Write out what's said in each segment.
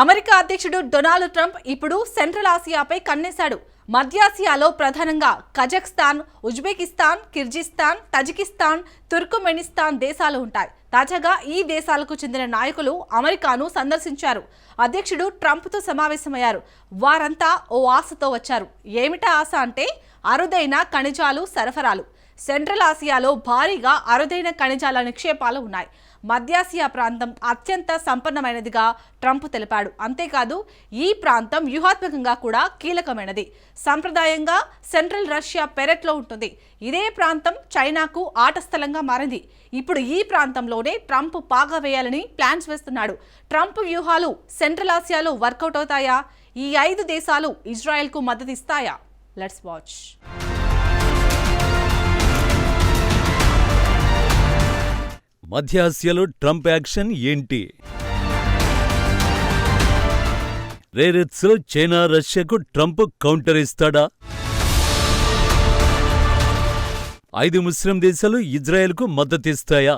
America అధ్యక్షుడు Donald Trump ఇప్పుడు central ఆసియాపై కన్నేశాడు. మధ్యాసియాలో ప్రధానంగా Kazakhstan, Uzbekistan, Kyrgyzstan, Tajikistan, Turkmenistan దేశాలు ఉంటాయి. తాజాగా ఈ దేశాలకు చెందిన నాయకులు అమెరికాను సందర్శించారు. అధ్యక్షుడు ట్రంప్తో సమావేశమయ్యారు. వారంతా ఓ ఆశతో వచ్చారు. ఏమిటా ఆశ అంటే అరుదైన ఖనిజాలు సరఫరాలు. సెంట్రల్ ఆసియాలో భారీగా అరుదైన ఖనిజాల నిక్షేపాలు ఉన్నాయి. మధ్యాసియా ప్రాంతం అత్యంత సంపన్నమైనదిగా ట్రంప్ తెలిపాడు. అంతేకాదు ఈ ప్రాంతం వ్యూహాత్మకంగా కూడా కీలకమైనది. సంప్రదాయంగా సెంట్రల్ రష్యా పెరెట్లో ఉంటుంది. ఇదే ప్రాంతం చైనాకు ఆట స్థలంగా మారింది. ఇప్పుడు ఈ ప్రాంతంలోనే ట్రంప్ పాగా వేయాలని ప్లాన్స్ వేస్తున్నాడు. ట్రంప్ వ్యూహాలు సెంట్రల్ ఆసియాలో వర్కౌట్ అవుతాయా? ఈ 5 దేశాలు ఇజ్రాయెల్కు మద్దతు ఇస్తాయా? Let's watch. మధ్యాసియాలో ట్రంప్ యాక్షన్ ఏంటి? రేర్ ఎర్త్స్లో చైనా రష్యాకు ట్రంప్ కౌంటర్ ఇస్తాడా? 5 ముస్లిం దేశాలు ఇజ్రాయెల్కు మద్దతిస్తాయా?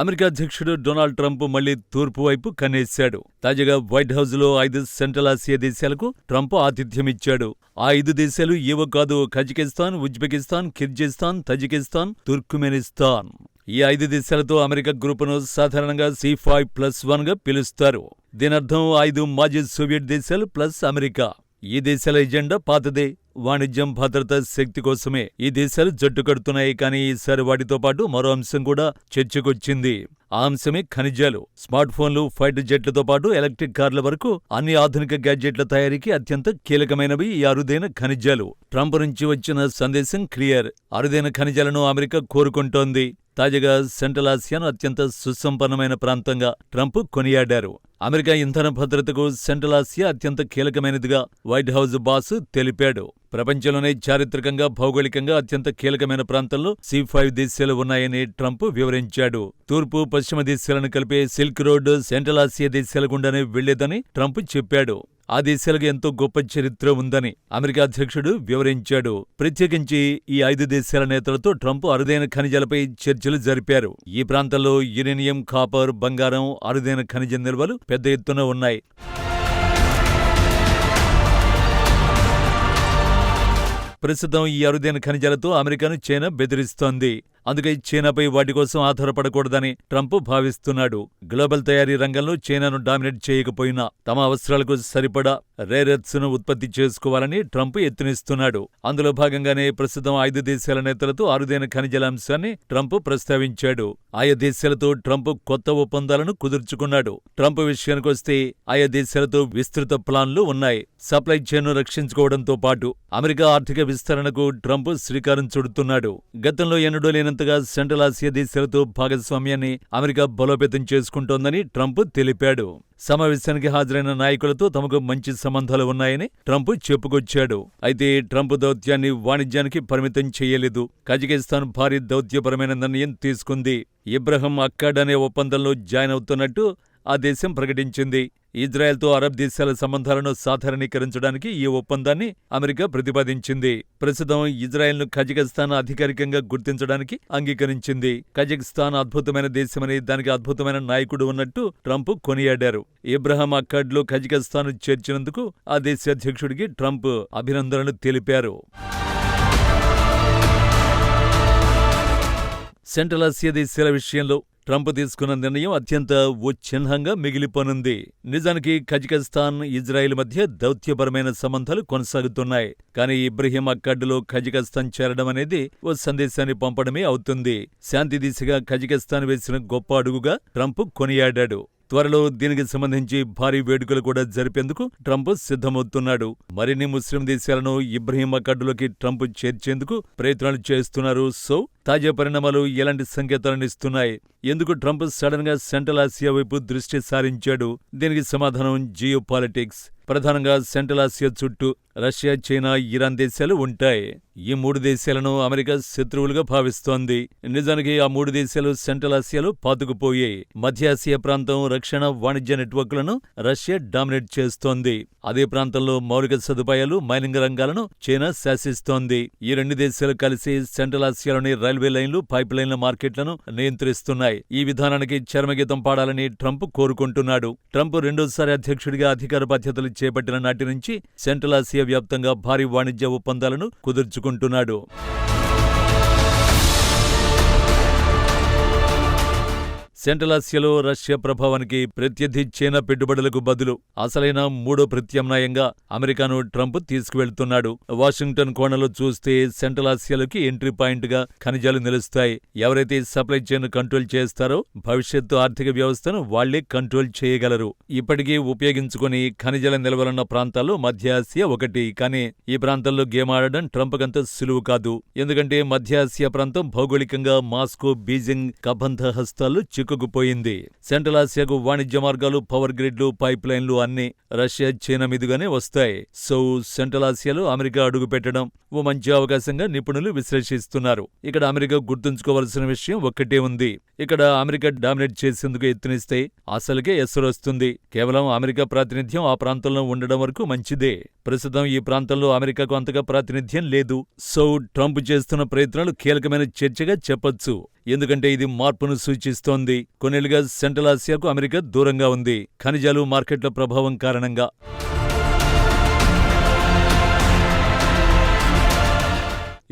అమెరికా అధ్యక్షుడు డొనాల్డ్ ట్రంప్ మళ్లీ తూర్పు వైపు కన్నేశాడు. తాజాగా వైట్ హౌస్లో 5 సెంట్రల్ ఆసియా దేశాలకు ట్రంప్ ఆతిథ్యమిచ్చాడు. ఆ 5 దేశాలు ఏవో కాదు, Kazakhstan, Uzbekistan, Kyrgyzstan, Tajikistan, Turkmenistan. ఈ 5 దేశాలతో అమెరికా గ్రూపును సాధారణంగా C5+1గా పిలుస్తారు. దీనర్థం 5 మాజీ సోవియట్ దేశాలు ప్లస్ అమెరికా. ఈ దేశాల ఎజెండా పాతదే. వాణిజ్యం, భద్రత, శక్తి కోసమే ఈ దేశాలు జట్టు కడుతున్నాయి. కానీ ఈసారి వాటితో పాటు మరో అంశం కూడా చర్చకొచ్చింది. ఆ అంశమే ఖనిజాలు. స్మార్ట్ ఫోన్లు, ఫైటర్ జెట్లతో పాటు ఎలక్ట్రిక్ కార్ల వరకు అన్ని ఆధునిక గ్యాడ్జెట్ల తయారీకి అత్యంత కీలకమైనవి ఈ అరుదైన ఖనిజాలు. ట్రంప్ నుంచి వచ్చిన సందేశం క్లియర్. అరుదైన ఖనిజాలను అమెరికా కోరుకుంటోంది. తాజాగా సెంట్రల్ ఆసియాను అత్యంత సుసంపన్నమైన ప్రాంతంగా ట్రంప్ కొనియాడారు. అమెరికా ఇంధన భద్రతకు సెంట్రల్ ఆసియా అత్యంత కీలకమైనదిగా వైట్ హౌస్ బాస్ తెలిపాడు. ప్రపంచంలోనే చారిత్రకంగా, భౌగోళికంగా అత్యంత కీలకమైన ప్రాంతంలో C5 దేశాలు ఉన్నాయని ట్రంప్ వివరించాడు. తూర్పు, పశ్చిమ దేశాలను కలిపే సిల్క్ రోడ్ సెంట్రల్ ఆసియా దేశాల గుండానే వెళ్లేదని ట్రంప్ చెప్పాడు. ఆ దేశాలకు ఎంతో గొప్ప చరిత్ర ఉందని అమెరికా అధ్యక్షుడు వివరించాడు. ప్రత్యేకించి ఈ 5 దేశాల నేతలతో ట్రంప్ అరుదైన ఖనిజాలపై చర్చలు జరిపారు. ఈ ప్రాంతంలో యురేనియం, కాపర్, బంగారం, అరుదైన ఖనిజ నిల్వలు పెద్ద ఎత్తున ఉన్నాయి. ప్రస్తుతం ఈ అరుదైన ఖనిజాలతో అమెరికాను చైనా బెదిరిస్తోంది. అందుకే చైనాపై వాటి కోసం ఆధారపడకూడదని ట్రంప్ భావిస్తున్నాడు. గ్లోబల్ తయారీ రంగంలో చైనాను డామినేట్ చేయకపోయినా తమ అవసరాలకు సరిపడా రేర్ ఎర్త్స్ ను ఉత్పత్తి చేసుకోవాలని ట్రంప్ యత్నిస్తున్నాడు. అందులో భాగంగానే ప్రస్తుతం 5 దేశాల నేతలతో అరుదైన ఖనిజాల అంశాన్ని ట్రంప్ ప్రస్తావించాడు. ఆయా దేశాలతో ట్రంప్ కొత్త ఒప్పందాలను కుదుర్చుకున్నాడు. ట్రంప్ విషయానికొస్తే ఆయా దేశాలతో విస్తృత ప్లాన్లు ఉన్నాయి. సప్లై చైన్ను రక్షించుకోవడంతో పాటు అమెరికా ఆర్థిక విస్తరణకు ట్రంప్ శ్రీకారం చుడుతున్నాడు. గతంలో ఎన్నడూ లేనంతగా సెంట్రల్ ఆసియా దేశాలతో భాగస్వామ్యాన్ని అమెరికా బలోపేతం చేసుకుంటోందని ట్రంప్ తెలిపాడు. సమావేశానికి హాజరైన నాయకులతో తమకు మంచి సంబంధాలు ఉన్నాయని ట్రంప్ చెప్పుకొచ్చాడు. అయితే ట్రంప్ దౌత్యాన్ని వాణిజ్యానికి పరిమితం చేయలేదు. కజకిస్తాన్ భారీ దౌత్యపరమైన నిర్ణయం తీసుకుంది. ఇబ్రహీం అక్కాడ్ అనే ఒప్పందంలో జాయిన్ అవుతున్నట్టు ఆ దేశం ప్రకటించింది. ఇజ్రాయెల్తో అరబ్ దేశాల సంబంధాలను సాధారణీకరించడానికి ఈ ఒప్పందాన్ని అమెరికా ప్రతిపాదించింది. ప్రస్తుతం ఇజ్రాయెల్ను కజకిస్తాన్ అధికారికంగా గుర్తించడానికి అంగీకరించింది. కజకిస్తాన్ అద్భుతమైన దేశమని, దానికి అద్భుతమైన నాయకుడు ఉన్నట్టు ట్రంప్ కొనియాడారు. ఇబ్రహీం అక్కాడ్లో కజకిస్తాన్ చేర్చినందుకు ఆ దేశ అధ్యక్షుడికి ట్రంప్ అభినందనలు తెలిపారు. సెంట్రల్ ఆసియా దేశాల విషయంలో ట్రంప్ తీసుకున్న నిర్ణయం అత్యంత చిహ్నంగా మిగిలిపోనుంది. నిజానికి కజకిస్తాన్, ఇజ్రాయెల్ మధ్య దౌత్యపరమైన సంబంధాలు కొనసాగుతున్నాయి. కానీ ఇబ్రహీం అక్కాడ్లో కజకిస్తాన్ చేరడం అనేది ఓ సందేశాన్ని పంపడమే అవుతుంది. శాంతి దిశగా కజకిస్తాన్ వేసిన గొప్ప అడుగుగా ట్రంప్ కొనియాడాడు. త్వరలో దీనికి సంబంధించి భారీ వేడుకలు కూడా జరిపేందుకు ట్రంప్ సిద్ధమవుతున్నాడు. మరిన్ని ముస్లిం దేశాలను ఇబ్రహీం అక్కాడ్లోకి ట్రంప్ చేర్చేందుకు ప్రయత్నాలు చేస్తున్నారు. సో తాజా పరిణామాలు ఎలాంటి సంకేతాలను ఇస్తున్నాయి? ఎందుకు ట్రంప్ సడన్ గా సెంట్రల్ ఆసియా వైపు దృష్టి సారించాడు? దీనికి సమాధానం జియోపాలిటిక్స్. ప్రధానంగా సెంట్రల్ ఆసియా చుట్టూ రష్యా, చైనా, ఇరాన్ దేశాలు ఉంటాయి. ఈ 3 దేశాలను అమెరికా శత్రువులుగా భావిస్తోంది. నిజానికి ఆ 3 దేశాలు సెంట్రల్ ఆసియాలో పాతుకుపోయాయి. మధ్య ఆసియా ప్రాంతం రక్షణ, వాణిజ్య నెట్వర్క్లను రష్యా డామినేట్ చేస్తోంది. అదే ప్రాంతంలో మౌలిక సదుపాయాలు, మైనింగ్ రంగాలను చైనా శాసిస్తోంది. ఈ 2 దేశాలు కలిసి సెంట్రల్ ఆసియాలోని రైల్వే లైన్లు, పైప్ లైన్ల మార్కెట్లను నియంత్రిస్తున్నాయి. ఈ విధానానికి చరమగీతం పాడాలని ట్రంప్ కోరుకుంటున్నాడు. ట్రంప్ రెండోసారి అధ్యక్షుడిగా అధికార బాధ్యతలు చేపట్టిన నాటి నుంచి సెంట్రల్ ఆసియా వ్యాప్తంగా భారీ వాణిజ్య ఒప్పందాలను కుదుర్చుకుంటున్నాడు. సెంట్రల్ ఆసియాలో రష్యా ప్రభావానికి ప్రత్యర్థి చైనా పెట్టుబడులకు బదులు అసలైన 3వ ప్రత్యామ్నాయంగా అమెరికాను ట్రంప్ తీసుకువెళ్తున్నాడు. వాషింగ్టన్ కోణంలో చూస్తే సెంట్రల్ ఆసియాలోకి ఎంట్రీ పాయింట్గా ఖనిజాలు నిలుస్తాయి. ఎవరైతే సప్లై చైన్ కంట్రోల్ చేస్తారో భవిష్యత్తు ఆర్థిక వ్యవస్థను వాళ్లే కంట్రోల్ చేయగలరు. ఇప్పటికీ ఉపయోగించుకుని ఖనిజాల నిల్వలున్న ప్రాంతాల్లో మధ్య ఆసియా ఒకటి. కానీ ఈ ప్రాంతంలో గేమ్ ఆడడం ట్రంప్కంత సులువు కాదు. ఎందుకంటే మధ్య ఆసియా ప్రాంతం భౌగోళికంగా మాస్కో, బీజింగ్ కబంధ హస్తాల్లో చిక్కుకుపోయింది. సెంట్రల్ ఆసియాకు వాణిజ్య మార్గాలు, పవర్ గ్రిడ్లు, పైప్ లైన్లు అన్నీ రష్యా, చైనా మీదుగానే వస్తాయి. సో సెంట్రల్ ఆసియాలో అమెరికా అడుగు పెట్టడం ఓ మంచి అవకాశంగా నిపుణులు విశ్లేషిస్తున్నారు. ఇక్కడ అమెరికా గుర్తుంచుకోవాల్సిన విషయం ఒక్కటే ఉంది. ఇక్కడ అమెరికా డామినేట్ చేసేందుకు యత్నిస్తే అసలుకే ఎసరొస్తుంది. కేవలం అమెరికా ప్రాతినిధ్యం ఆ ప్రాంతంలో ఉండడం వరకు మంచిదే. ప్రస్తుతం ఈ ప్రాంతంలో అమెరికాకు అంతగా ప్రాతినిధ్యం లేదు. సో ట్రంప్ చేస్తున్న ప్రయత్నాలు కీలకమైన చర్చగా చెప్పొచ్చు. ఎందుకంటే ఇది మార్పును సూచిస్తోంది. కొన్నేళ్లుగా సెంట్రల్ ఆసియాకు అమెరికా దూరంగా ఉంది, ఖనిజాలు, మార్కెట్ల ప్రభావం కారణంగా.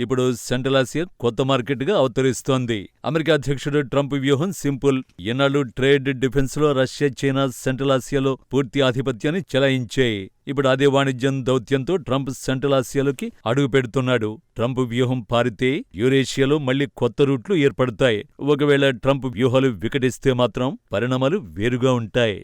ఇప్పుడు సెంట్రల్ ఆసియా కొత్త మార్కెట్గా అవతరిస్తోంది. అమెరికా అధ్యక్షుడు ట్రంప్ వ్యూహం సింపుల్. ఎన్నాళ్ళు ట్రేడ్, డిఫెన్స్ లో రష్యా, చైనా సెంట్రల్ ఆసియాలో పూర్తి ఆధిపత్యాన్ని చెలాయించాయి. ఇప్పుడు అదే వాణిజ్యం దౌత్యంతో ట్రంప్ సెంట్రల్ ఆసియాలోకి అడుగు పెడుతున్నాడు. ట్రంప్ వ్యూహం పారితే యూరేషియాలో మళ్లీ కొత్త రూట్లు ఏర్పడతాయి. ఒకవేళ ట్రంప్ వ్యూహాలు వికటిస్తే మాత్రం పరిణామాలు వేరుగా ఉంటాయి.